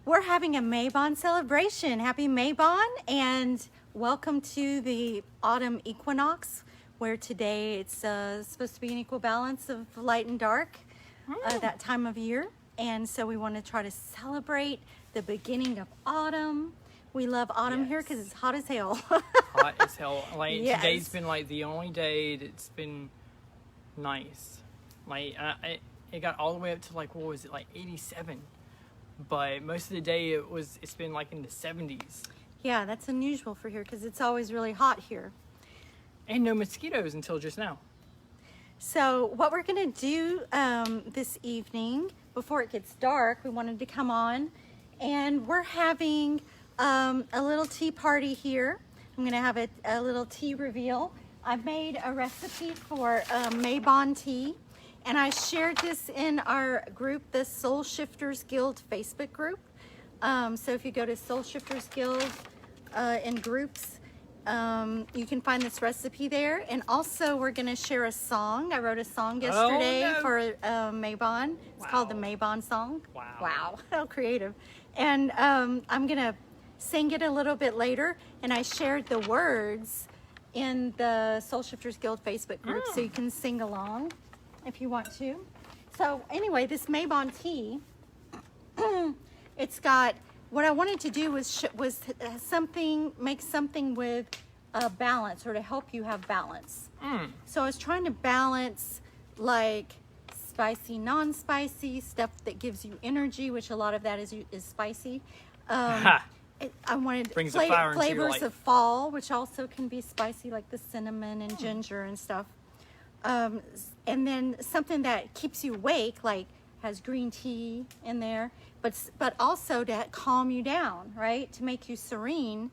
We're having a Mabon celebration. Happy Mabon, and welcome to the autumn equinox, where today it's supposed to be an equal balance of light and dark that time of year. And so we want to try to celebrate the beginning of autumn. We love autumn here because it's hot as hell. Hot as hell. Like today's been like the only day that's been nice. Like it got all the way up to like, what was it, like 87. But most of the day it's been like in the 70s. Yeah, that's unusual for here because it's always really hot here. And no mosquitoes until just now. So what we're gonna do this evening, before it gets dark, we wanted to come on, and we're having a little tea party here. I'm gonna have a little tea reveal. I've made a recipe for Mabon tea, and I shared this in our group, the Soul Shifters Guild Facebook group. So if you go to Soul Shifters Guild in groups, you can find this recipe there. And also we're gonna share a song. I wrote a song yesterday for Mabon. It's called the Mabon song. Wow, how creative. And I'm gonna sing it a little bit later, and I shared the words in the Soul Shifters Guild Facebook group, so you can sing along if you want to. So anyway, this Mabon tea, it's got, what I wanted to do was make something with balance, or to help you have balance. So I was trying to balance like spicy, non-spicy stuff that gives you energy, which a lot of that is spicy. I wanted flavors of fall, which also can be spicy, like the cinnamon and ginger and stuff. And then something that keeps you awake, like has green tea in there, but also to calm you down, right? To make you serene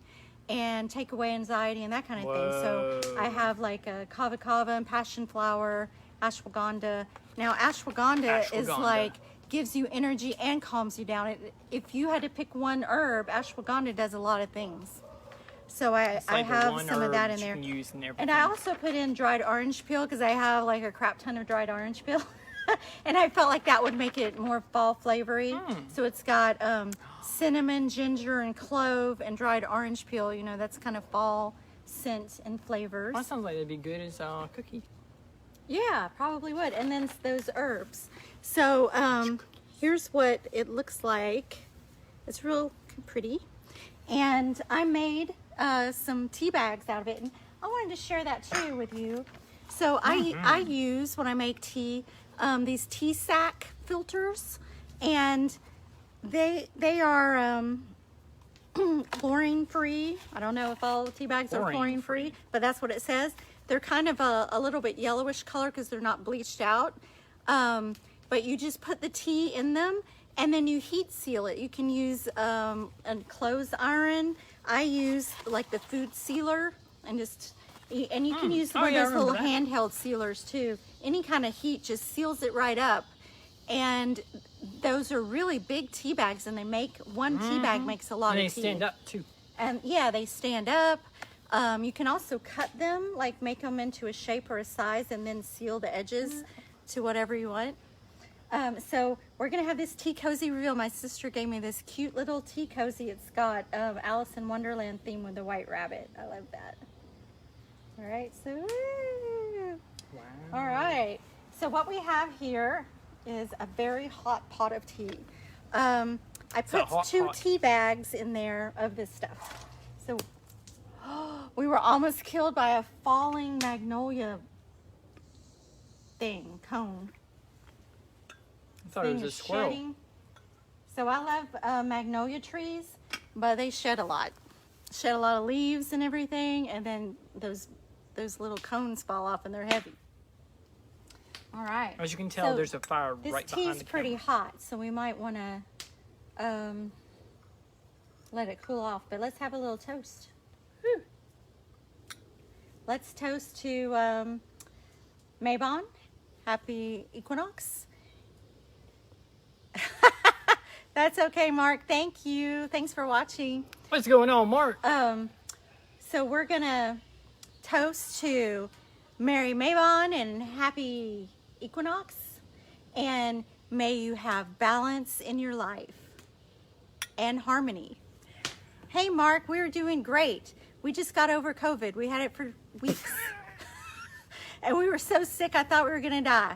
and take away anxiety and that kind of thing. So I have like a kava kava and passion flower, ashwagandha. Now ashwagandha is like, gives you energy and calms you down. If you had to pick one herb, ashwagandha does a lot of things. So I have some of that in there. And I also put in dried orange peel because I have like a crap ton of dried orange peel. And I felt like that would make it more fall flavory. So it's got cinnamon, ginger, and clove, and dried orange peel. You know, that's kind of fall scent and flavors. That sounds like it'd be good as a cookie. Yeah, probably would. And then those herbs. So here's what it looks like. It's real pretty. And I made some tea bags out of it. And I wanted to share that too with you. So I use, when I make tea, these tea sack filters. And they are chlorine free. I don't know if all tea bags are chlorine free, but that's what it says. They're kind of a little bit yellowish color because they're not bleached out. But you just put the tea in them and then you heat seal it. You can use a clothes iron. I use like the food sealer, and you can use one of those little handheld sealers too. Any kind of heat just seals it right up. And those are really big tea bags, and they make one tea bag makes a lot of tea. And they stand up too. And yeah, they stand up. You can also cut them, like make them into a shape or a size, and then seal the edges to whatever you want. So we're gonna have this tea cozy reveal. My sister gave me this cute little tea cozy. It's got Alice in Wonderland theme with the white rabbit. I love that. All right, so Wow. all right. So what we have here is a very hot pot of tea. I put two tea bags in there of this stuff. So we were almost killed by a falling magnolia cone. I thought it was a squirrel. Shedding. So I love magnolia trees, but they shed a lot. Shed a lot of leaves and everything, and then those little cones fall off and they're heavy. All right. As you can tell, there's a fire right behind the camera. This tea's pretty hot, so we might want to let it cool off. But let's have a little toast. Whew. Let's toast to Mabon. Happy equinox. That's okay, Mark. Thank you. Thanks for watching. What's going on, Mark? So we're gonna toast to Merry Mabon and happy equinox, and may you have balance in your life. and harmony. Hey, Mark, we're doing great. We just got over COVID. We had it for weeks. And we were so sick, I thought we were going to die.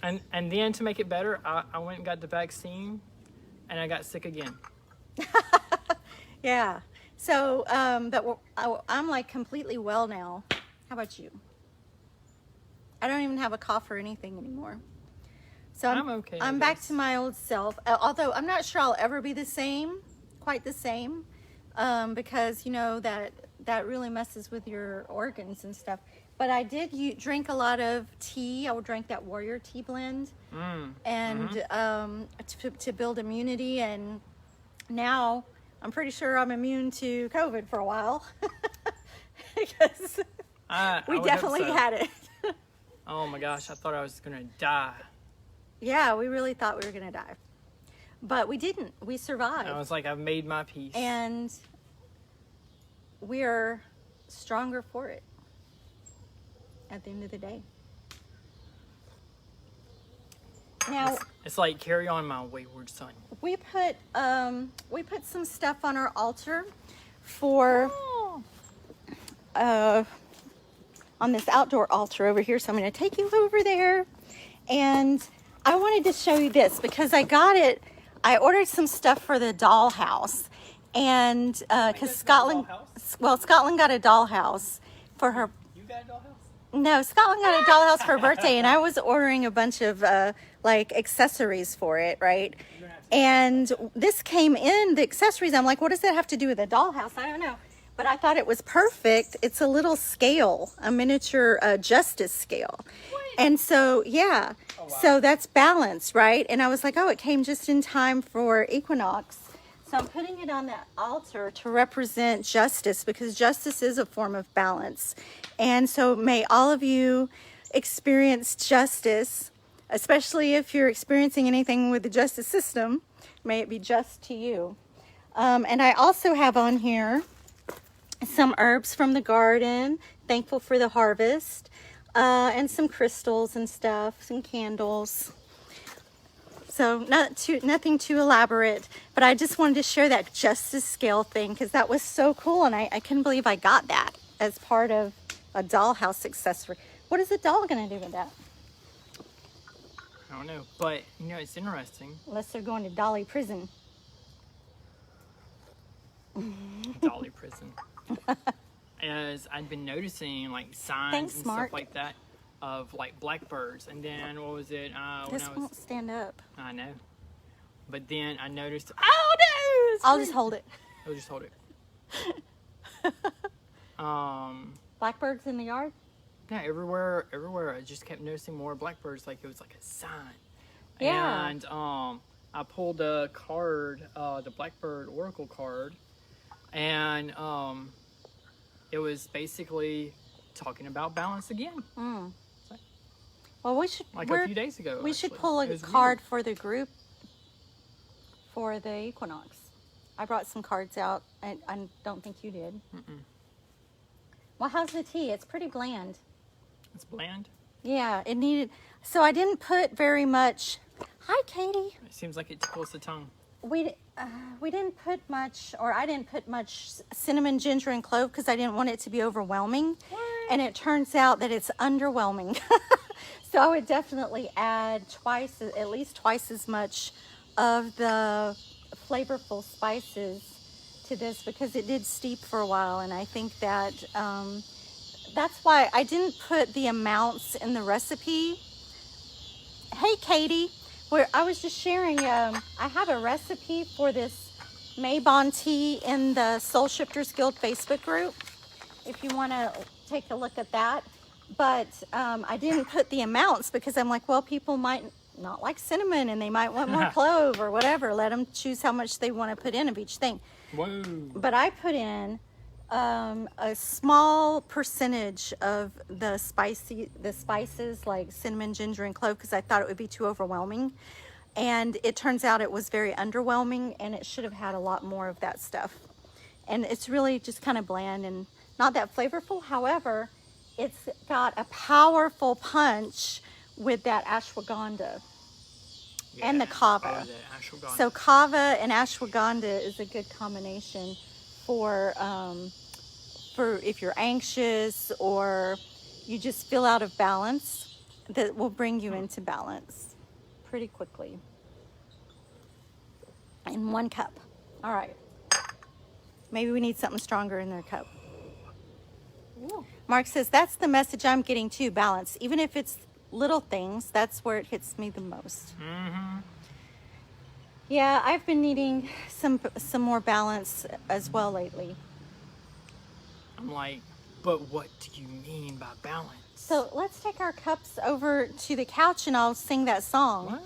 And then to make it better, I went and got the vaccine, and I got sick again. Yeah. So, I'm like completely well now. How about you? I don't even have a cough or anything anymore. So I'm okay. I'm back to my old self. Although I'm not sure I'll ever be the same, quite the same, because you know that really messes with your organs and stuff. But I did drink a lot of tea. I drank that Warrior Tea blend, and to build immunity. And now I'm pretty sure I'm immune to COVID for a while because we definitely had it. Oh my gosh, I thought I was gonna die. Yeah, we really thought we were gonna die, but we didn't. We survived. I was like, I've made my peace, and we're stronger for it at the end of the day. Now it's like, carry on, my wayward son. we put some stuff on our altar for on this outdoor altar over here. So I'm going to take you over there, and I wanted to show you this because I ordered some stuff for the dollhouse, and because Scotland got a dollhouse for her. You got a dollhouse? No, Scotland got a dollhouse for her birthday, and I was ordering a bunch of like accessories for it, right? And this came in, the accessories. I'm like, what does that have to do with a dollhouse? I don't know. But I thought it was perfect. It's a little scale, a miniature justice scale. What? And so, yeah. Oh, wow. So that's balance, right? And I was like, oh, it came just in time for equinox. So I'm putting it on that altar to represent justice, because justice is a form of balance. And so may all of you experience justice, especially if you're experiencing anything with the justice system. May it be just to you. And I also have on here some herbs from the garden, thankful for the harvest, and some crystals and stuff, some candles. So nothing too elaborate, but I just wanted to share that justice scale thing because that was so cool, and I couldn't believe I got that as part of a dollhouse accessory. What is a doll going to do with that? I don't know, but you know, it's interesting. Unless they're going to Dolly prison. Dolly prison. As I'd been noticing, like signs and Mark. stuff like that of like blackbirds, and then what was it? This won't stand up. I know, but then I noticed. Oh no! I'll just hold it. I'll just hold it. Blackbirds in the yard? Yeah, everywhere. I just kept noticing more blackbirds, like it was like a sign. Yeah. And I pulled a card, the Blackbird Oracle card, and it was basically talking about balance again. Mm. Well, we should a few days ago. We should pull a card for the group for the equinox. I brought some cards out, and I don't think you did. Mm-mm. Well, how's the tea? It's pretty bland. It's bland? Yeah, it needed... So I didn't put very much... Hi, Katie. It seems like it tickles the tongue. We didn't put much, or I didn't put much cinnamon, ginger, and clove because I didn't want it to be overwhelming. What? And it turns out that it's underwhelming. So I would definitely add at least twice as much of the flavorful spices to this because it did steep for a while, and I think that that's why I didn't put the amounts in the recipe. Hey, Katie, where I was just sharing, I have a recipe for this Mabon tea in the Soul Shifters Guild Facebook group, if you want to take a look at that. But I didn't put the amounts because I'm like, well, people might not like cinnamon and they might want more clove or whatever. Let them choose how much they want to put in of each thing. Whoa. But I put in a small percentage of the spices like cinnamon, ginger, and clove because I thought it would be too overwhelming. And it turns out it was very underwhelming, and it should have had a lot more of that stuff. And it's really just kind of bland and not that flavorful. However, it's got a powerful punch with that ashwagandha. and the kava. Oh, the ashwagandha. So kava and ashwagandha is a good combination for if you're anxious or you just feel out of balance. That will bring you into balance pretty quickly. In 1 cup. All right. Maybe we need something stronger in their cup. Ooh. Mark says, that's the message I'm getting too, balance. Even if it's little things, that's where it hits me the most. Mm-hmm. Yeah, I've been needing some more balance as well lately. I'm like, but what do you mean by balance? So let's take our cups over to the couch and I'll sing that song. What?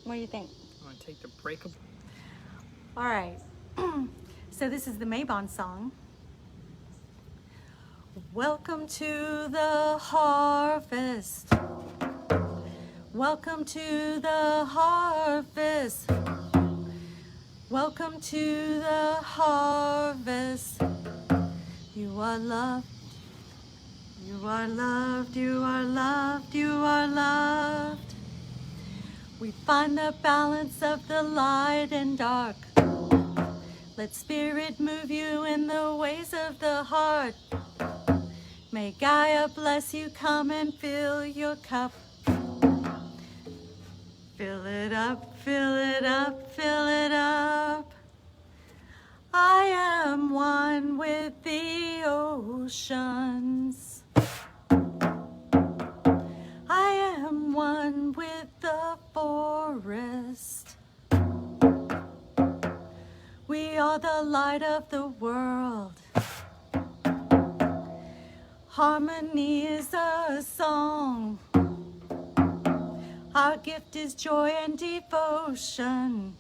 What do you think? I'm going to take the break up. All right. So this is the Mabon song. Welcome to the harvest. Welcome to the harvest. Welcome to the harvest. You are loved. You are loved. You are loved. You are loved. We find the balance of the light and dark. Let spirit move you in the ways of the heart. May Gaia bless you, come and fill your cup. Fill it up, fill it up, fill it up. I am one with the oceans. I am one with the forest. We are the light of the world. Harmony is our song. Our gift is joy and devotion.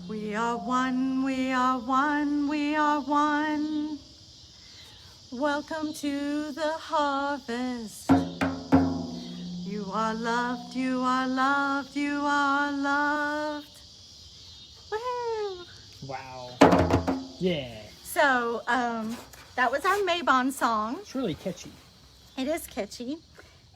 We are one, we are one, we are one. Welcome to the harvest. You are loved, you are loved, you are loved. Woo! Wow. Yeah. So, that was our Mabon song. It's really catchy. It is catchy.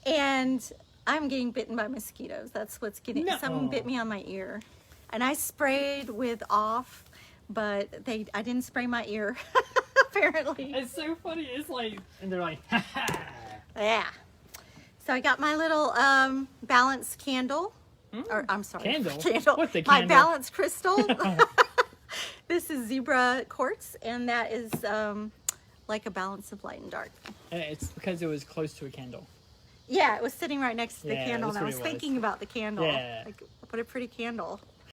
And I'm getting bitten by mosquitoes. That's what's getting, someone bit me on my ear. And I sprayed with off, but I didn't spray my ear, apparently. It's so funny. It's like, and they're like, ha ha. Yeah. So I got my little balance candle. Or I'm sorry. Candle? Candle. What, the My candle? balance crystal. This is zebra quartz, and that is like a balance of light and dark. It's because it was close to a candle. Yeah, it was sitting right next to the Yeah, candle, that's and I what was it was. thinking about the candle. Yeah. Like, what a pretty candle.